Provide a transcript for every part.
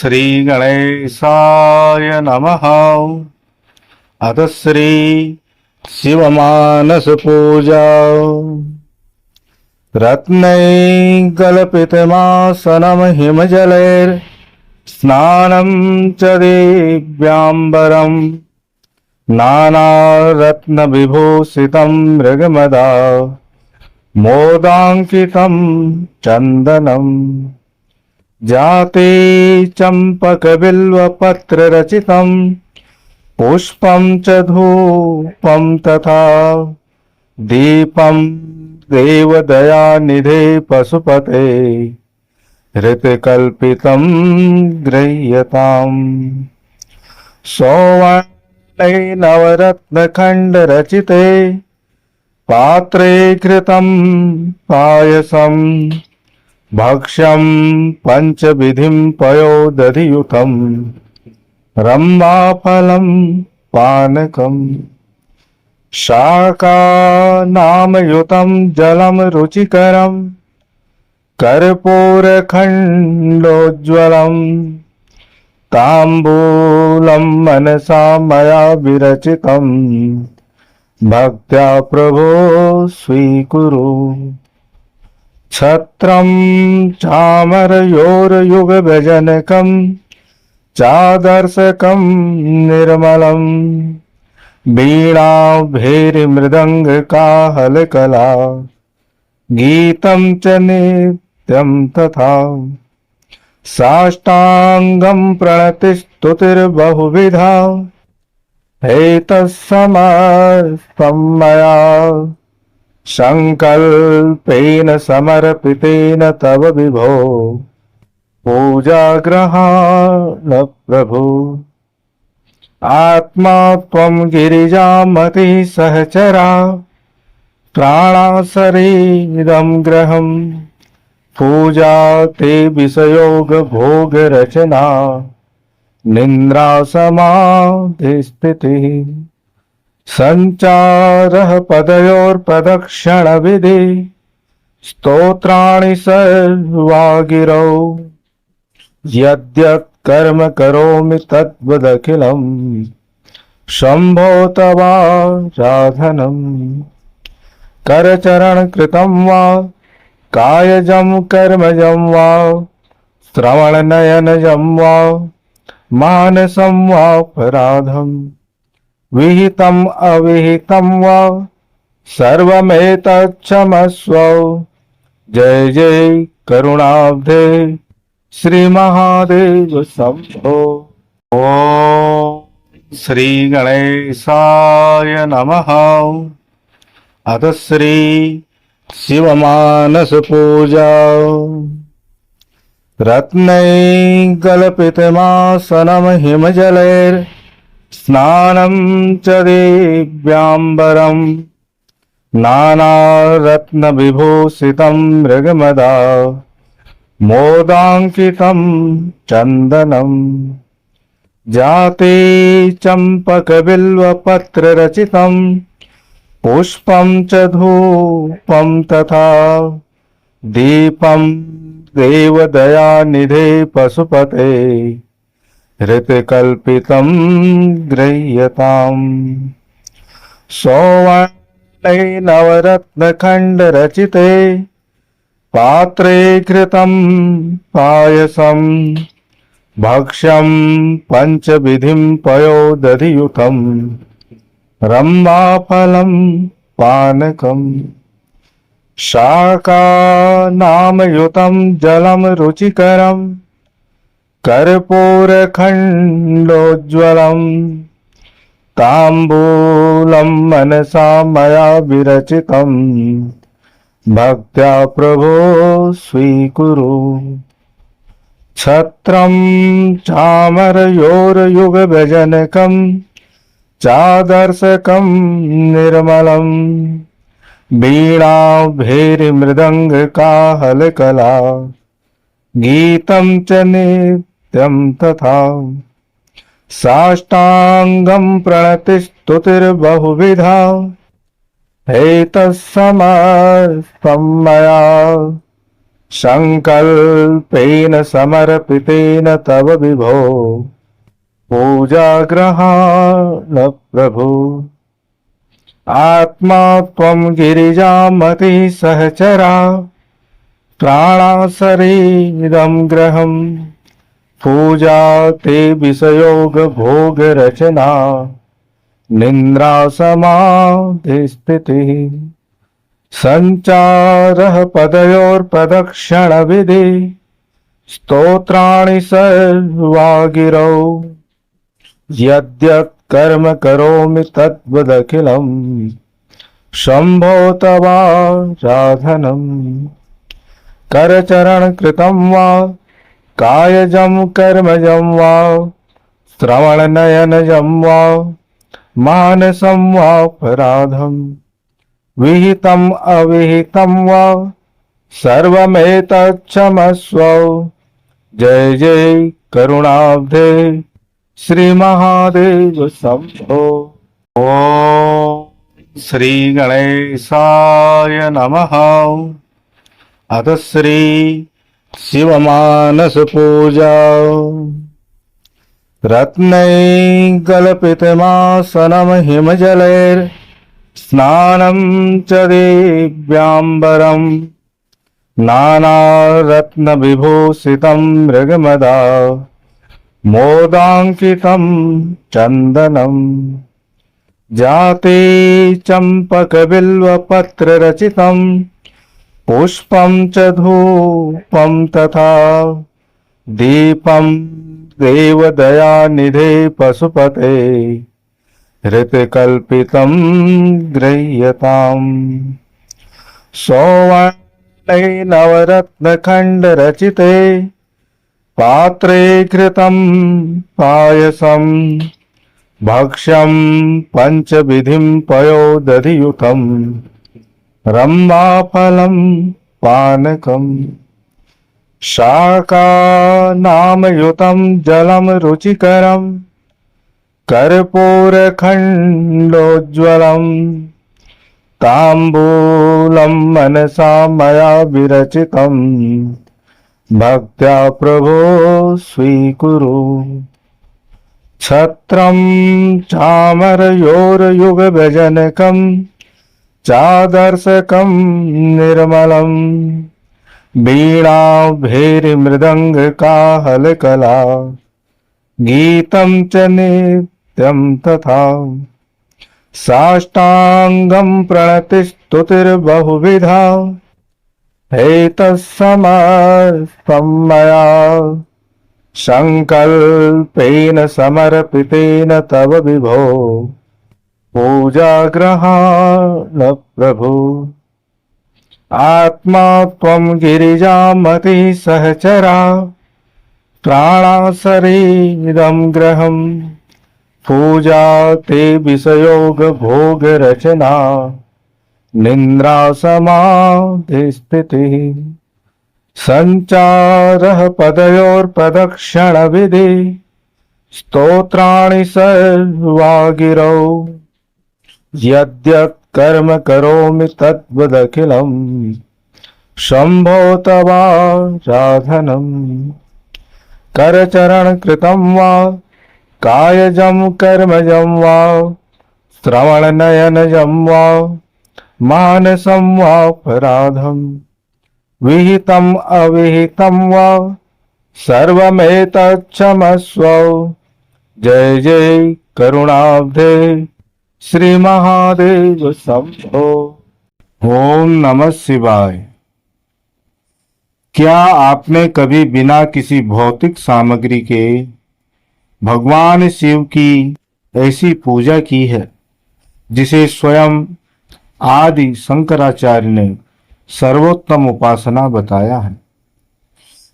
श्री गणेशाय नमः। अथ श्री शिवमानस पूजा। रत्नैकल्पितमासनं हिमजलैर्स्नानं च दिव्याम्बरं नानारत्नविभूषितं मृगमदा मोदाङ्कितं चन्दनम् जाते चम्पकबिल्वपत्ररचितं पुष्पं च धूपं तथा दीपं देवदयानिधे पशुपते हृतकल्पितं गृह्यताम्। सौवर्णे नवरत्नखण्डरचिते पात्रे घृतं पायसम् भक्ष्यं पंचविधिं पयोदधियुतं रम्भाफलं पानकम् शाकानामयुतं जलं रुचिकरं कर्पूरखण्डोज्ज्वलं ताम्बूलं मनसा मया विरचितं भक्त्या प्रभो स्वीकुरु। छत्रं चामरयोर्युगव्यजनकं चादर्शकं निर्मलं वीणाभैर्मृदङ्गकाहलकला गीतं च नित्यं तथा साष्टाङ्गं प्रणतिस्तुतिर्बहुविधा एतत्समस्तं मया संकल्पेन समर्पितेन तव विभो पूजाग्रहाण प्रभु। आत्मा त्वं गिरिजामति सहचरा प्राणा शरीरं ग्रहं पूजा ते विषयोग भोग रचना निन्द्रा समाधिस्थितिः संचारः पदयोर्प्रदक्षिणविधि स्तोत्राणि सर्वा गिरौ यद्यत् कर्म करोमि तद्वदखिलं शम्भो तवाराधनम्। करचरण कृतं वा कायजं कर्मजं वा श्रवणनयनजं वा मानसं वापराधम् विहितम् अविहितं वा सर्वमेतत्क्षमस्व। जय जय करुणाब्धे श्री महादेव शंभो। ओम श्री गणेशाय नमः। अथ श्री शिवमानस पूजा। रत्नैकल्पितमासनं हिमजलैर्स्नानं च दिव्याम्बरं नानारत्नविभूषितं मृगमदा मोदाङ्कितं चन्दनं जाते चम्पकबिल्वपत्ररचितं पुष्पं च धूपं तथा दीपं देवदयानिधे पशुपते हृतकल्पितं गृह्यताम्। सौवर्णे नवरत्नखण्डरचिते पात्रे घृतं पायसं भक्ष्यं पंचविधिं पयोदधियुतं रम्भाफलं पानकम् शाकानामयुतं जलं रुचिकरं कर्पूरखण्डोज्ज्वलं ताम्बूलं मनसा मया विरचितं भक्त्या प्रभो स्वीकुरु। छत्रं चामरयोर्युगव्यजनकं चादर्शकं निर्मलं वीणाभैर्मृदङ्गकाहलकला गीतं च नित्यं तथा साष्टाङ्गं प्रणतिस्तुतिर्बहुविधा एतत्समस्तं मया संकल्पेन समर्पितेन तव विभो पूजाग्रहाण प्रभु। आत्मा त्वं गिरिजामति सहचरा प्राणा शरीरं गृहम् पूजा ते विषयोग भोग रचना निन्द्रा समाधि स्थितिः संचारः पदयोर्प्रदक्षिण विधि स्तोत्राणि सर्वा गिरौ यद्यत् कर्म करोमि तद्वदखिलम् शम्भो तवाराधनम्। करचरण कृतं वा कायजं कर्मजं वा श्रवणनयनजं वा मानसं वापराधम् विहितम् अविहितं वा सर्वमेतत्क्षमस्व। जय जय करुणाब्धे श्री महादेव शंभो। ओम श्री गणेशाय नमः। अथ श्री शिवमानस पूजा। रत्नैकल्पितमासनं हिमजलैर् स्नानं च दिव्याम्बरम् नानारत्नविभूषितं मृगमदा मोदाङ्कितं चन्दनम् जाते चम्पकबिल्वपत्ररचितं पुष्पं च धूपं तथा दीपं देवदयानिधे पशुपते हृतकल्पितं गृह्यताम्। सौवर्णे नवरत्नखण्डरचिते पात्रे घृतं पायसं भक्ष्यं पञ्चविधिं पयोदधियुतं रम्भाफलं पानकम् शाकानामयुतं जलं रुचिकरं कर्पूरखण्डोज्ज्वलं ताम्बूलं मनसा मया विरचितं भक्त्या प्रभो स्वीकुरु। छत्रं चामरयोर्युगव्यजनकं चादर्शकं निर्मलं वीणा भैरीमृदङ्गकाहलकला गीतं च नित्यं तथा साष्टाङ्गं प्रणतिस्तुतिर्बहुविधा एतत्समस्तं मया संकल्पेन समर्पितेन तव विभो पूजाग्रहाण प्रभु। आत्मा त्वं गिरिजामति सहचरा प्राणा शरीरं गृहम् पूजा ते विषयोग भोग रचना निन्द्रा समाधि स्थितिः संचारः पदयोर्प्रदक्षिण विधि स्तोत्राणि सर्वा गिरौ यद्यत् कर्म करोमि तद्वदखिलम् शम्भो तवाराधनम्। करचरण कृतं वा कायजं कर्मजं वा श्रवणनयनजं वा मानसं वापराधम् विहितम् अविहितं वा सर्वमेतत्क्षमस्व। जय जय करुणाब्धे श्री महादेव शंभो। ओम नमः शिवाय। क्या आपने कभी बिना किसी भौतिक सामग्री के भगवान शिव की ऐसी पूजा की है जिसे स्वयं आदि शंकराचार्य ने सर्वोत्तम उपासना बताया है?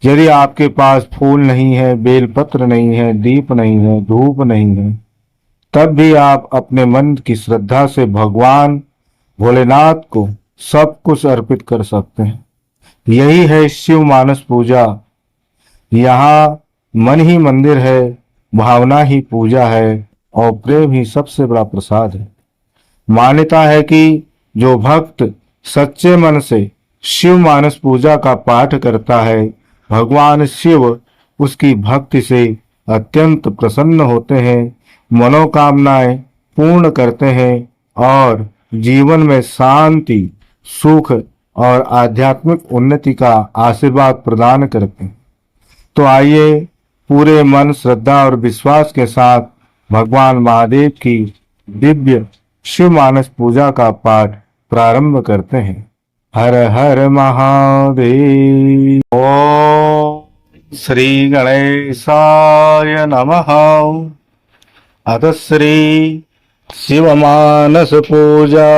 यदि आपके पास फूल नहीं है, बेलपत्र नहीं है, दीप नहीं है, धूप नहीं है, तब भी आप अपने मन की श्रद्धा से भगवान भोलेनाथ को सब कुछ अर्पित कर सकते हैं। यही है शिव मानस पूजा। यहाँ मन ही मंदिर है, भावना ही पूजा है और प्रेम ही सबसे बड़ा प्रसाद है। मान्यता है कि जो भक्त सच्चे मन से शिव मानस पूजा का पाठ करता है, भगवान शिव उसकी भक्ति से अत्यंत प्रसन्न होते हैं, मनोकामनाएं पूर्ण करते हैं और जीवन में शांति, सुख और आध्यात्मिक उन्नति का आशीर्वाद प्रदान करते हैं। तो आइए पूरे मन, श्रद्धा और विश्वास के साथ भगवान महादेव की दिव्य शिव मानस पूजा का पाठ प्रारंभ करते हैं। हर हर महादेव। ओम श्री गणेशाय नमः। अथ श्री शिव मानस पूजा।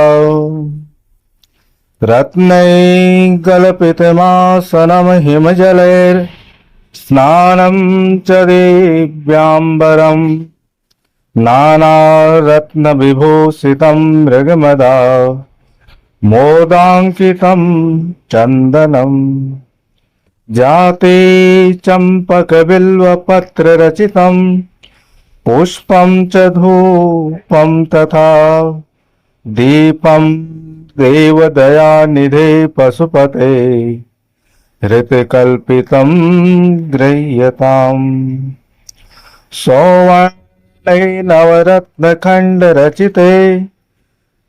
रत्नैकल्पितमासनं हिमजलैर् स्नानं च दिव्याम्बरं नानारत्नविभूषितं मृगमदा मोदाङ्कितं चन्दनं जाते चम्पकबिल्वपत्ररचितं पुष्पं च धूपं तथा दीपं देवदयानिधे पशुपते ऋतकल्पितं गृह्यताम्। सौवर्णे नवरत्नखण्डरचिते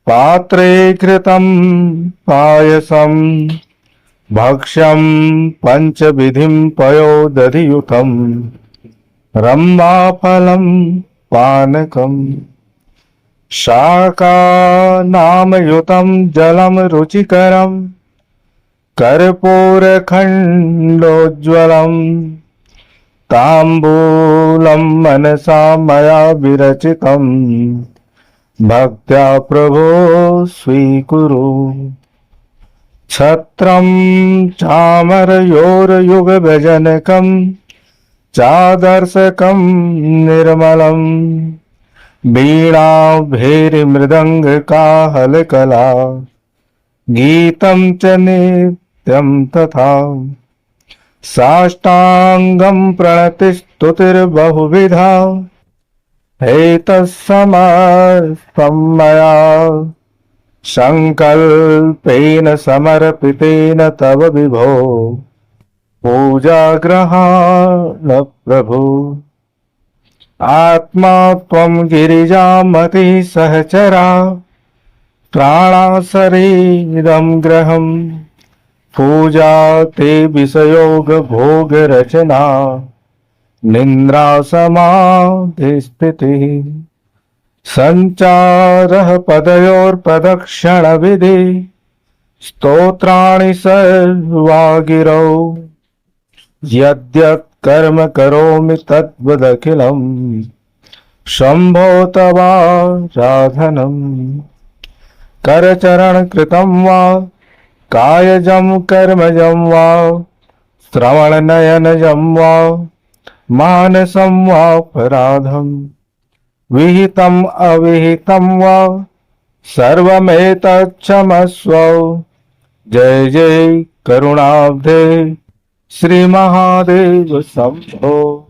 पात्रे घृतं पायसं भक्ष्यं पञ्चविधिं पयोदधियुतं रम्भाफलं पानकम् शाकानामयुतं जलं रुचिकरं कर्पूरखण्डोज्ज्वलं ताम्बूलं मनसा मया विरचितं भक्त्या प्रभो स्वीकुरु। छत्रं चामरयोर्युगव्यजनकं चादर्शकं निर्मलं वीणा भैर्मृदङ्गकाहलकला गीतं च नित्यं तथा साष्टाङ्गं प्रणतिस्तुतिर्बहुविधा एतत्समर्पं मया सङ्कल्पेन समर्पितेन तव विभो पूजाग्रहाण प्रभु। आत्मा त्वं गिरिजामति सहचरा प्राणा शरीरं ग्रहं पूजा ते विषयोग भोग रचना निन्द्रा समाधिस्थितिः संचारः पदयोर्प्रदक्षिण विधि स्तोत्राणि सर्वा गिरौ यद्यत् कर्म करोमि तद्वदखिलं शम्भो तवाराधनम्। करचरण कृतं वा कायजं कर्मजं वा श्रवणनयनजं वा मानसं वापराधं विहितम् अविहितं वा सर्वमेतत्क्षमस्व। जय जय करुणाब्धे श्री महादेव शंभो।